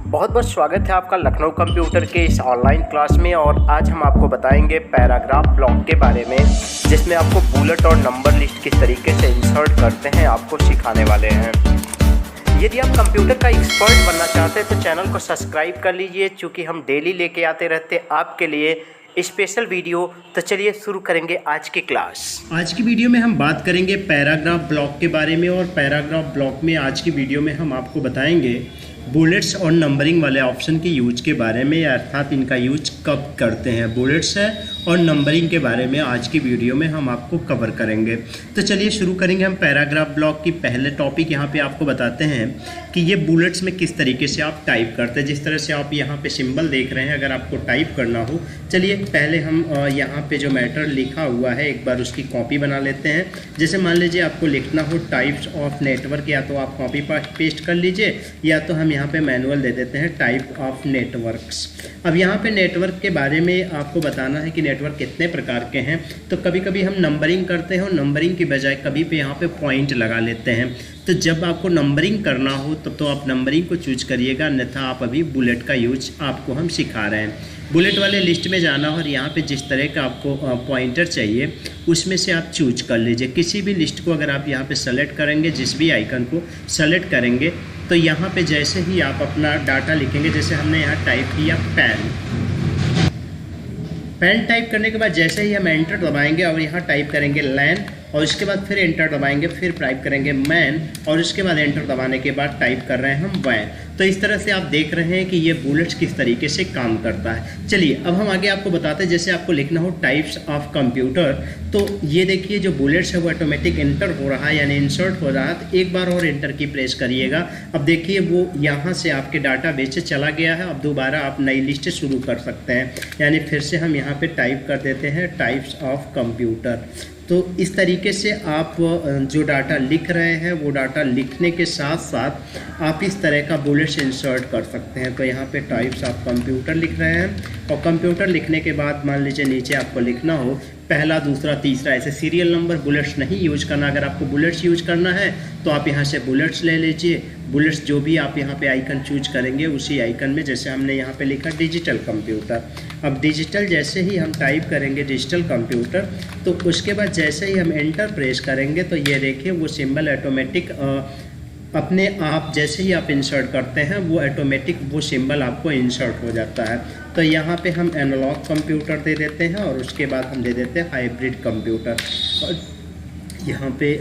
बहुत बहुत स्वागत है आपका लखनऊ कंप्यूटर के इस ऑनलाइन क्लास में। और आज हम आपको बताएंगे पैराग्राफ ब्लॉक के बारे में, जिसमें आपको बुलेट और नंबर लिस्ट किस तरीके से इंसर्ट करते हैं आपको सिखाने वाले हैं। यदि आप कंप्यूटर का एक्सपर्ट बनना चाहते हैं तो चैनल को सब्सक्राइब कर लीजिए, चूँकि हम डेली लेके आते रहते हैं आपके लिए स्पेशल वीडियो। तो चलिए शुरू करेंगे आज की क्लास। आज की वीडियो में हम बात करेंगे पैराग्राफ ब्लॉक के बारे में। और पैराग्राफ ब्लॉक में आज की वीडियो में हम आपको बताएंगे बुलेट्स और नंबरिंग वाले ऑप्शन के यूज के बारे में, अर्थात इनका यूज कब करते हैं। बुलेट्स है और नंबरिंग के बारे में आज की वीडियो में हम आपको कवर करेंगे। तो चलिए शुरू करेंगे हम पैराग्राफ ब्लॉक की। पहले टॉपिक यहाँ पे आपको बताते हैं कि ये बुलेट्स में किस तरीके से आप टाइप करते हैं। जिस तरह से आप यहाँ पे सिंबल देख रहे हैं, अगर आपको टाइप करना हो, चलिए पहले हम यहाँ पे जो मैटर लिखा हुआ है एक बार उसकी कॉपी बना लेते हैं। जैसे मान लीजिए आपको लिखना हो टाइप्स ऑफ नेटवर्क, या तो आप कॉपी पेस्ट कर लीजिए, या तो हम यहाँ पे मैनुअल दे देते हैं टाइप ऑफ नेटवर्क्स। अब यहाँ पे नेटवर्क के बारे में आपको बताना है कि नेटवर्क कितने प्रकार के हैं। तो कभी कभी हम नंबरिंग करते हैं और नंबरिंग की बजाय कभी पे यहाँ पे पॉइंट लगा लेते हैं। तो जब आपको नंबरिंग करना हो तब तो आप नंबरिंग को चूज करिएगा, अन्यथा आप अभी बुलेट का यूज आपको हम सिखा रहे हैं। बुलेट वाले लिस्ट में जाना और यहाँ पे जिस तरह का आपको पॉइंटर चाहिए उसमें से आप चूज कर लीजिए। किसी भी लिस्ट को अगर आप यहाँ पे सेलेक्ट करेंगे, जिस भी आइकन को सेलेक्ट करेंगे, तो यहाँ पे जैसे ही आप अपना डाटा लिखेंगे, जैसे हमने यहाँ टाइप किया पेन टाइप करने के बाद जैसे ही हम एंटर दबाएंगे और यहाँ टाइप करेंगे लैन, और इसके बाद फिर एंटर दबाएंगे, फिर टाइप करेंगे मैन, और इसके बाद एंटर दबाने के बाद टाइप कर रहे हैं हम वैन। तो इस तरह से आप देख रहे हैं कि ये बुलेट्स किस तरीके से काम करता है। चलिए अब हम आगे आपको बताते हैं। जैसे आपको लिखना हो टाइप्स ऑफ कंप्यूटर, तो ये देखिए जो बुलेट्स है वो ऑटोमेटिक एंटर हो रहा है, यानी इंसर्ट हो रहा है। तो एक बार और एंटर की प्रेस करिएगा। अब देखिए वो यहाँ से आपके डाटा बेस से चला गया है। अब दोबारा आप नई लिस्ट शुरू कर सकते हैं, यानी फिर से हम यहाँ पे टाइप कर देते हैं टाइप्स ऑफ कंप्यूटर। तो इस तरीके से आप जो डाटा लिख रहे हैं वो डाटा लिखने के साथ साथ आप इस तरह का बुलेट्स इंसर्ट कर सकते हैं। तो यहाँ पे टाइप्स ऑफ कंप्यूटर लिख रहे हैं, और कंप्यूटर लिखने के बाद मान लीजिए नीचे आपको लिखना हो पहला, दूसरा, तीसरा, ऐसे सीरियल नंबर। बुलेट्स नहीं यूज करना। अगर आपको बुलेट्स यूज करना है तो आप यहाँ से बुलेट्स ले लीजिए। बुलेट्स जो भी आप यहाँ पे आइकन चूज करेंगे उसी आइकन में, जैसे हमने यहाँ पे लिखा डिजिटल कंप्यूटर। अब डिजिटल जैसे ही हम टाइप करेंगे डिजिटल कंप्यूटर, तो उसके बाद जैसे ही हम एंटर प्रेस करेंगे तो ये देखिए वो सिंबल ऑटोमेटिक अपने आप, जैसे ही आप इंसर्ट करते हैं वो ऑटोमेटिक वो सिंबल आपको इंसर्ट हो जाता है। तो यहाँ पे हम एनालॉग कंप्यूटर दे देते हैं, और उसके बाद हम दे देते हैं हाइब्रिड कंप्यूटर। और यहाँ पे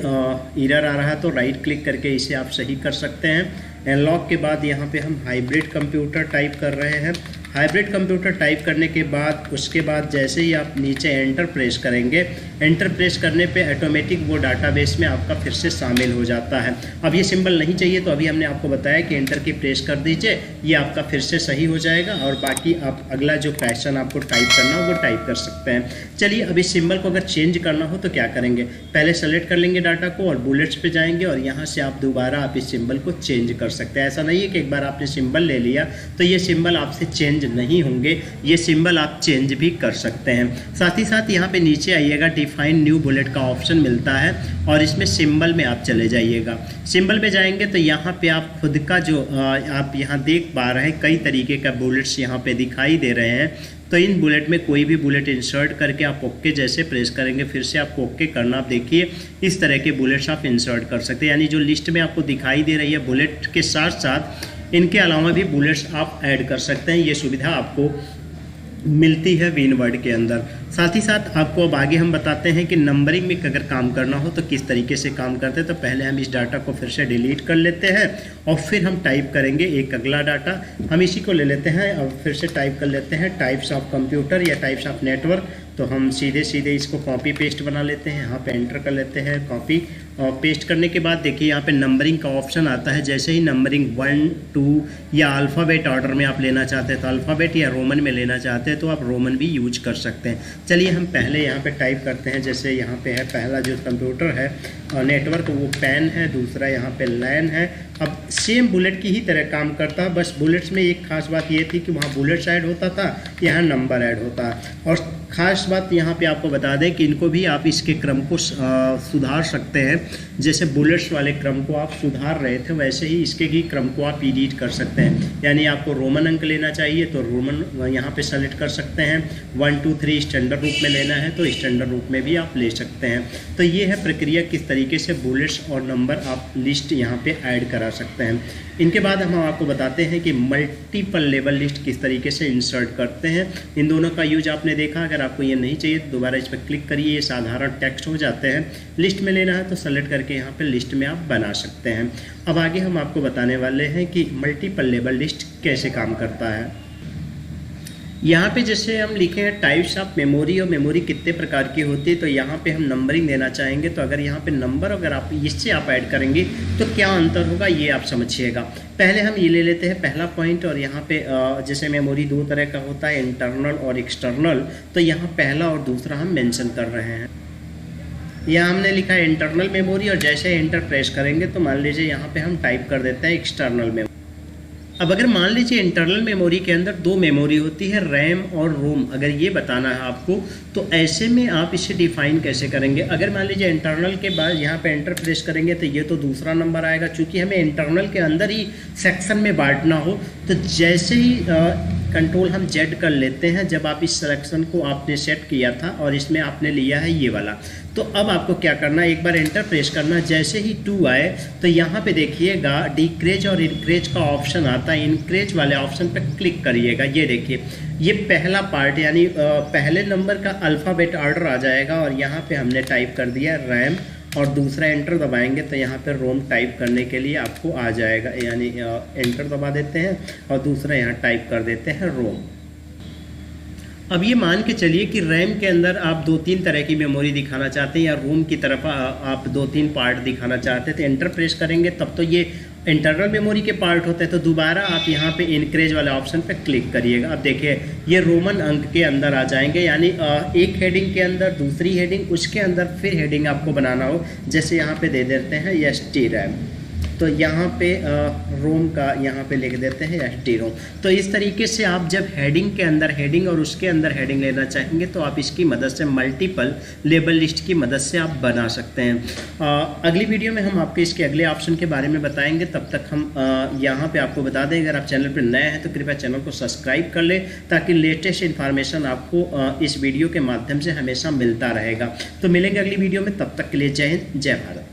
एरर आ रहा है तो राइट क्लिक करके इसे आप सही कर सकते हैं। एनालॉग के बाद यहाँ पे हम हाइब्रिड कंप्यूटर टाइप कर रहे हैं। हाइब्रिड कंप्यूटर टाइप करने के बाद उसके बाद जैसे ही आप नीचे एंटर प्रेस करेंगे, एंटर प्रेस करने पे ऑटोमेटिक वो डाटाबेस में आपका फिर से शामिल हो जाता है। अब ये सिंबल नहीं चाहिए तो अभी हमने आपको बताया कि एंटर की प्रेस कर दीजिए, ये आपका फिर से सही हो जाएगा, और बाकी आप अगला जो क्वेश्चन आपको टाइप करना हो वो टाइप कर सकते हैं। चलिए अब इस सिंबल को अगर चेंज करना हो तो क्या करेंगे, पहले सेलेक्ट कर लेंगे डाटा को और बुलेट्स पे जाएंगे, और यहाँ से आप दोबारा आप इस सिंबल को चेंज कर सकते हैं। ऐसा नहीं है कि एक बार आपने सिंबल ले लिया तो ये सिंबल आपसे चेंज नहीं होंगे, ये सिंबल आप चेंज भी कर सकते हैं। साथ ही साथ यहाँ पे नीचे आइएगा, डिफाइन न्यू बुलेट का ऑप्शन मिलता है, और इसमें सिंबल में आप चले जाइएगा। सिंबल में जाएंगे तो यहाँ पे आप खुद का जो आप यहाँ देख पा रहे हैं कई तरीके का बुलेट्स यहाँ पे दिखाई दे रहे हैं। तो इन बुलेट में कोई भी बुलेट इंसर्ट करके आप ओके जैसे प्रेस करेंगे, फिर से आपको ओके करना। आप देखिए इस तरह के बुलेट्स आप इंसर्ट कर सकते हैं, यानी जो लिस्ट में आपको दिखाई दे रही है बुलेट के साथ साथ इनके अलावा भी बुलेट्स आप ऐड कर सकते हैं। ये सुविधा आपको मिलती है विनवर्ड के अंदर। साथ ही साथ आपको अब आगे हम बताते हैं कि नंबरिंग में अगर काम करना हो तो किस तरीके से काम करते हैं। तो पहले हम इस डाटा को फिर से डिलीट कर लेते हैं, और फिर हम टाइप करेंगे एक अगला डाटा। हम इसी को ले लेते हैं और फिर से टाइप कर लेते हैं टाइप्स ऑफ कंप्यूटर या टाइप्स ऑफ नेटवर्क। तो हम सीधे सीधे इसको कॉपी पेस्ट बना लेते हैं, यहाँ पे एंटर कर लेते हैं कॉपी, और पेस्ट करने के बाद देखिए यहाँ पे नंबरिंग का ऑप्शन आता है। जैसे ही नंबरिंग 1, 2 या अल्फ़ाबेट ऑर्डर में आप लेना चाहते हैं तो अल्फ़ाबेट, या रोमन में लेना चाहते हैं तो आप रोमन भी यूज कर सकते हैं। चलिए हम पहले यहाँ पे टाइप करते हैं। जैसे यहाँ पे है पहला जो कंप्यूटर है नेटवर्क, वो पेन है, दूसरा यहाँ पे लैन है। अब सेम बुलेट की ही तरह काम करता है, बस बुलेट्स में एक खास बात ये थी कि वहाँ बुलेट्स ऐड होता था, यहाँ नंबर ऐड होता है। और खास बात यहाँ पे आपको बता दें कि इनको भी आप इसके क्रम को सुधार सकते हैं। जैसे बुलेट्स वाले क्रम को आप सुधार रहे थे, वैसे ही इसके भी क्रम को आप एडिट कर सकते हैं। यानी आपको रोमन अंक लेना चाहिए तो रोमन यहाँ पे सेलेक्ट कर सकते हैं। 1 2 3 स्टैंडर्ड रूप में लेना है तो स्टैंडर्ड रूप में भी आप ले सकते हैं। तो ये है प्रक्रिया किस तरीके से बुलेट्स और नंबर आप लिस्ट यहाँ पे ऐड करा सकते हैं। इनके बाद हम आपको बताते हैं कि मल्टीपल लेबल लिस्ट किस तरीके से इंसर्ट करते हैं। इन दोनों का यूज आपने देखा। अगर आपको ये नहीं चाहिए तो दोबारा इस पर क्लिक करिए, ये साधारण टेक्स्ट हो जाते हैं। लिस्ट में लेना है तो सेलेक्ट करके यहाँ पे लिस्ट में आप बना सकते हैं। अब आगे हम आपको बताने वाले हैं कि मल्टीपल लेबल लिस्ट कैसे काम करता है। यहाँ पे जैसे हम लिखे हैं टाइप्स ऑफ मेमोरी और मेमोरी कितने प्रकार की होती है, तो यहाँ पे हम नंबरिंग देना चाहेंगे। तो अगर यहाँ पे नंबर अगर आप इससे आप ऐड करेंगे तो क्या अंतर होगा ये आप समझिएगा। पहले हम ये ले लेते हैं पहला पॉइंट, और यहाँ पे जैसे मेमोरी दो तरह का होता है, इंटरनल और एक्सटर्नल। तो यहाँ पहला और दूसरा हम मेंशन कर रहे हैं। यहाँ हमने लिखा है इंटरनल मेमोरी, और जैसे एंटर प्रेस करेंगे तो मान लीजिए यहाँ पे हम टाइप कर देते हैं एक्सटर्नल मेमोरी। अब अगर मान लीजिए इंटरनल मेमोरी के अंदर दो मेमोरी होती है, रैम और रोम, अगर ये बताना है आपको तो ऐसे में आप इसे डिफाइन कैसे करेंगे। अगर मान लीजिए इंटरनल के बाद यहाँ पे एंटर प्रेस करेंगे तो ये तो दूसरा नंबर आएगा। चूँकि हमें इंटरनल के अंदर ही सेक्शन में बांटना हो तो जैसे ही कंट्रोल हम जेड कर लेते हैं, जब आप इस सिलेक्शन को आपने सेट किया था और इसमें आपने लिया है ये वाला, तो अब आपको क्या करना है, एक बार एंटर प्रेस करना। जैसे ही 2 आए तो यहाँ पे देखिएगा डिक्रेज और इनक्रेज का ऑप्शन आता है। इनक्रेज वाले ऑप्शन पे क्लिक करिएगा। ये देखिए ये पहला पार्ट यानी पहले नंबर का अल्फ़ाबेट ऑर्डर आ जाएगा, और यहाँ पे हमने टाइप कर दिया रैम, और दूसरा एंटर दबाएंगे तो यहाँ पर रोम टाइप करने के लिए आपको आ जाएगा। यानी एंटर दबा देते हैं और दूसरा यहाँ टाइप कर देते हैं रोम। अब ये मान के चलिए कि रैम के अंदर आप 2-3 तरह की मेमोरी दिखाना चाहते हैं, या रोम की तरफ आप 2-3 पार्ट दिखाना चाहते हैं, तो एंटर प्रेस करेंगे तब तो ये इंटरनल मेमोरी के पार्ट होते हैं। तो दोबारा आप यहाँ पे इनक्रेज वाले ऑप्शन पे क्लिक करिएगा। अब देखिए ये रोमन अंक के अंदर आ जाएंगे, यानी एक हेडिंग के अंदर दूसरी हेडिंग, उसके अंदर फिर हेडिंग आपको बनाना हो। जैसे यहाँ पे दे देते हैं एसटी रैम, तो यहाँ पे रोम का यहाँ पे लिख देते हैं एसटी रोम। तो इस तरीके से आप जब हेडिंग के अंदर हेडिंग और उसके अंदर हेडिंग लेना चाहेंगे तो आप इसकी मदद से मल्टीपल लेबल लिस्ट की मदद से आप बना सकते हैं। अगली वीडियो में हम आपके इसके अगले ऑप्शन के बारे में बताएंगे। तब तक हम यहाँ पे आपको बता दें, अगर आप चैनल पर नए हैं तो कृपया चैनल को सब्सक्राइब कर लें, ताकि लेटेस्ट इन्फॉर्मेशन आपको इस वीडियो के माध्यम से हमेशा मिलता रहेगा। तो मिलेंगे अगली वीडियो में, तब तक के लिए जय हिंद, जय भारत।